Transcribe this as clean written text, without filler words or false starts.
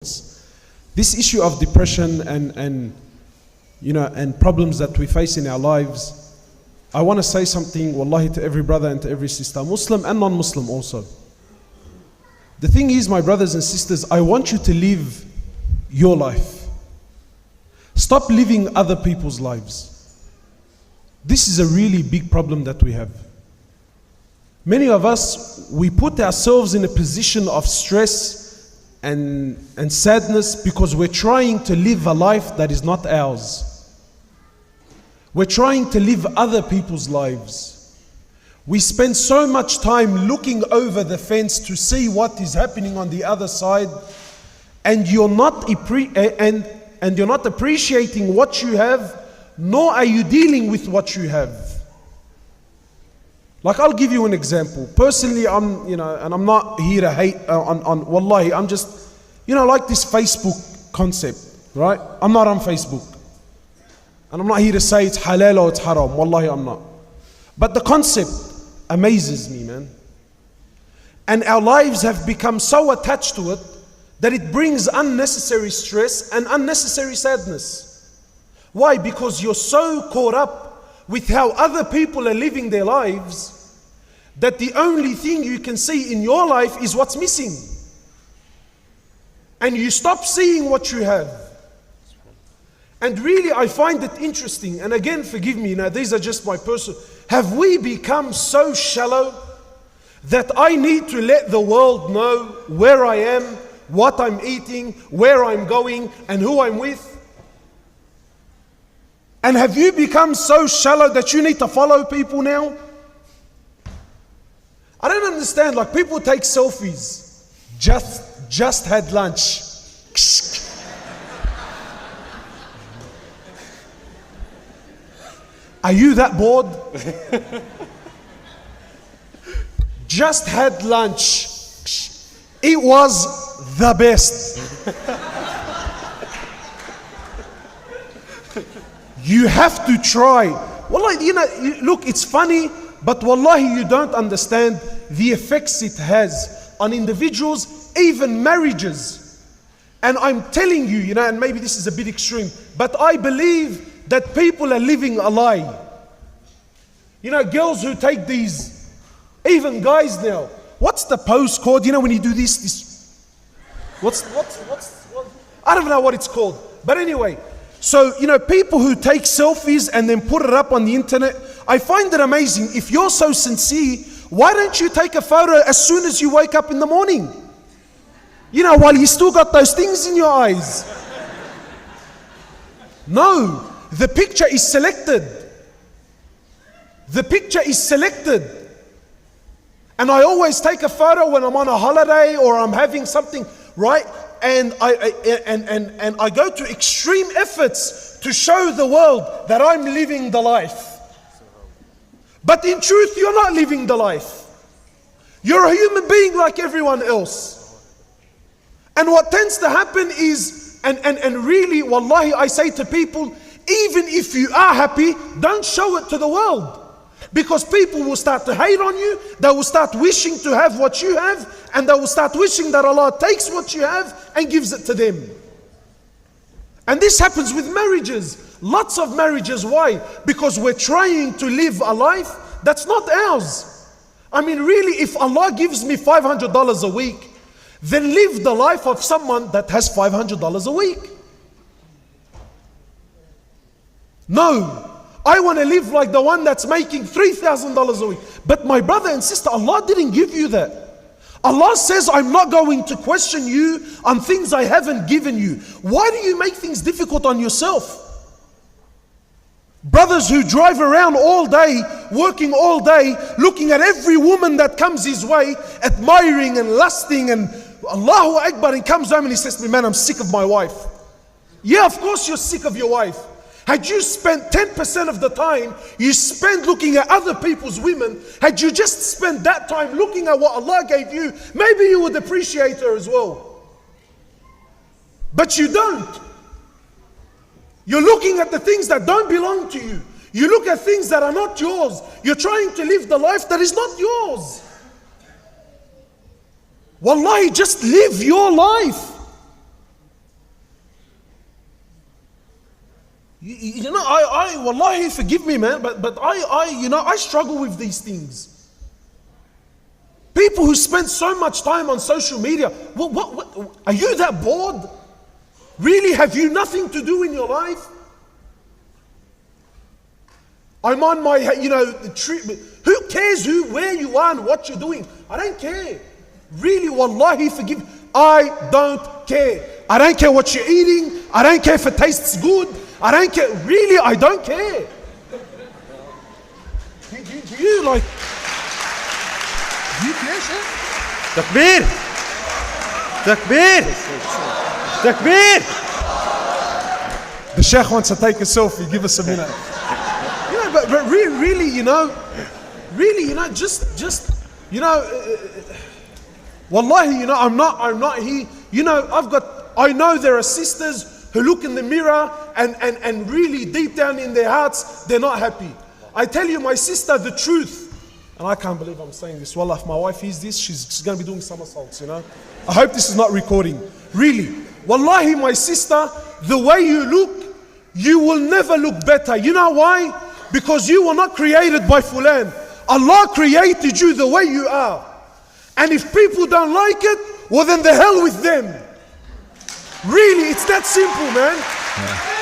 This issue of depression and problems that we face in our lives, I want to say something, wallahi, to every brother and to every sister, Muslim and non-Muslim also. The thing is, my brothers and sisters, I want you to live your life. Stop living other people's lives. This is a really big problem that we have. Many of us, we put ourselves in a position of stress and sadness because we're trying to live a life that is not ours. We're trying to live other people's lives. We spend so much time looking over the fence to see what is happening on the other side, and you're not appreciating what you have, nor are you dealing with what you have. Like, I'll give you an example. Personally, and I'm not here to hate on wallahi, I'm just, like this Facebook concept, right? I'm not on Facebook. And I'm not here to say it's halal or it's haram. Wallahi, I'm not. But the concept amazes me, man. And our lives have become so attached to it that it brings unnecessary stress and unnecessary sadness. Why? Because you're so caught up with how other people are living their lives that the only thing you can see in your life is what's missing. And you stop seeing what you have. And really, I find it interesting, and again, forgive me, these are just my personal, have we become so shallow that I need to let the world know where I am, what I'm eating, where I'm going, and who I'm with? And have you become so shallow that you need to follow people now? I don't understand, like, people take selfies. Just had lunch. Are you that bored? Just had lunch. It was the best. You have to try. Wallahi, look, it's funny, but wallahi, you don't understand the effects it has on individuals, even marriages. And I'm telling you, and maybe this is a bit extreme, but I believe that people are living a lie. Girls who take these, even guys now, what's the pose called? When you do this, what's I don't know what it's called. But anyway, so, people who take selfies and then put it up on the internet, I find it amazing. If you're so sincere, why don't you take a photo as soon as you wake up in the morning? While you still got those things in your eyes. No, the picture is selected. The picture is selected. And I always take a photo when I'm on a holiday or I'm having something, right? And I go to extreme efforts to show the world that I'm living the life. But in truth, you're not living the life. You're a human being like everyone else. And what tends to happen is, and really, wallahi, I say to people, even if you are happy, don't show it to the world. Because people will start to hate on you, they will start wishing to have what you have, and they will start wishing that Allah takes what you have and gives it to them. And this happens with marriages, lots of marriages. Why? Because we're trying to live a life that's not ours. I mean, really, if Allah gives me $500 a week, then live the life of someone that has $500 a week. No. I want to live like the one that's making $3,000 a week. But my brother and sister, Allah didn't give you that. Allah says, I'm not going to question you on things I haven't given you. Why do you make things difficult on yourself? Brothers who drive around all day, working all day, looking at every woman that comes his way, admiring and lusting and Allahu Akbar, and comes home and he says to me, man, I'm sick of my wife. Yeah, of course you're sick of your wife. Had you spent 10% of the time you spend looking at other people's women, had you just spent that time looking at what Allah gave you, maybe you would appreciate her as well. But you don't. You're looking at the things that don't belong to you. You look at things that are not yours. You're trying to live the life that is not yours. Wallahi, just live your life. You know, I wallahi, forgive me, man, but I struggle with these things. People who spend so much time on social media, what, are you that bored? Really, have you nothing to do in your life? I'm on my, the trip. Who cares where you are and what you're doing? I don't care. Really, wallahi, forgive. I don't care. I don't care what you're eating. I don't care if it tastes good. I don't care. Really, I don't care. Do you like? Do you care, Sheikh? Takbir! Takbir! Takbir! The Sheikh wants to take a selfie. Give us a minute. But really, just wallahi, I'm not here. I know there are sisters who look in the mirror and really deep down in their hearts, they're not happy. I tell you, my sister, the truth. And I can't believe I'm saying this. Wallah, if my wife hears this, she's going to be doing somersaults, I hope this is not recording. Really. Wallahi, my sister, the way you look, you will never look better. You know why? Because you were not created by Fulan. Allah created you the way you are. And if people don't like it, well then the hell with them. Really, it's that simple, man. Yeah.